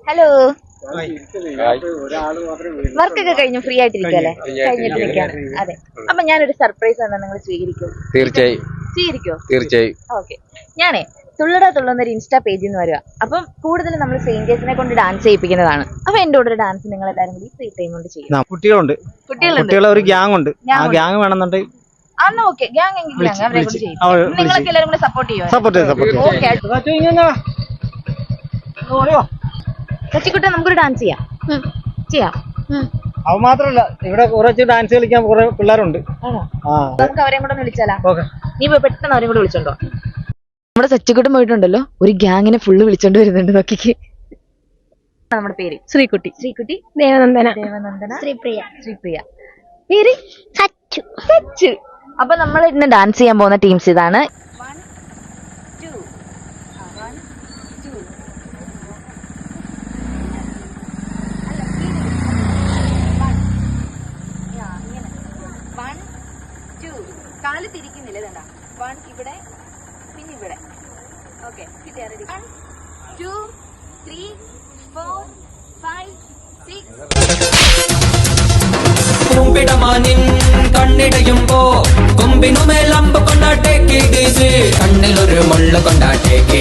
Hello, വർക്കൊക്കെ കഴിഞ്ഞു free ആയിട്ടിരിക്കല്ലേ? കഴിഞ്ഞിട്ടിരിക്കാണ്. അതെ, അപ്പൊ ഞാനൊരു സർപ്രൈസ് ആണ്, നിങ്ങൾ സ്വീകരിക്കും? തീർച്ചയായും സ്വീകരിക്കോ? തീർച്ചയായും. ഓക്കെ, ഞാനേ തുള്ളടാ തുള്ളുന്ന ഒരു ഇൻസ്റ്റാ പേജിൽ നിന്ന് വരിക. അപ്പം കൂടുതൽ നമ്മൾ സ്ട്രേഞ്ചേഴ്സിനെ കൊണ്ട് ഡാൻസ് ചെയ്യിപ്പിക്കുന്നതാണ്. അപ്പൊ എന്റെ കൂടെ ഒരു ഡാൻസ് നിങ്ങൾ എല്ലാവരും കൂടി ഫ്രീ ടൈം കൊണ്ട് ചെയ്യും. കുട്ടികളുടെ ഒരു ഗ്യാങ് ഉണ്ട്. ആ ഗ്യാങ് വേണമെന്നുണ്ടെങ്കിൽ അന്ന് ഓക്കെ, ഗ്യാങ് എങ്കിൽ ഗ്യാങ് അവരെ കൂടി ചെയ്യും. നിങ്ങളൊക്കെ എല്ലാവരും കൂടി സപ്പോർട്ട് ചെയ്യുമോ? ഓക്കെ, കച്ചിക്കുട്ട നമുക്കൊരു ഡാൻസ് ചെയ്യാം. അത് മാത്രല്ല, ഇവിടെ കുറച്ച് ഡാൻസ് കളിക്കാൻ കുറെ പിള്ളേരുണ്ട്. നമുക്ക് അവരെയും കൂടെ വിളിച്ചാലാ? നീ പോയി പെട്ടെന്ന് അവരെയും കൂടെ വിളിച്ചോണ്ടോ. നമ്മുടെ സച്ചിക്കുട്ടൻ പോയിട്ടുണ്ടല്ലോ, ഒരു ഗ്യാങ്ങിനെ ഫുള്ള് വിളിച്ചോണ്ട് വരുന്നുണ്ട്. നോക്കിക്ക്, നമ്മുടെ പേര് ശ്രീകുട്ടി, ദേവനന്ദന, ശ്രീപ്രിയ, പേര് സച്ചു. അപ്പൊ നമ്മൾ ഇന്ന് ഡാൻസ് ചെയ്യാൻ പോകുന്ന ടീംസ് ഇതാണ്. 1 2 1 2 1 2 കാല് തിരിക്കുന്നില്ല, ഇതണ്ട. 1 ഇവിടെ, പിന്നെ ഇവിടെ. ഓക്കെ, 1 2 3 4 5 കുമ്പിടമാനിൻ കണ്ണിടയുമ്പോ കൊമ്പിനുമേലമ്പ് കൊണ്ടാട്ടേക്ക് കണ്ണിലൊരു മുള്ള കൊണ്ടാട്ടേക്ക്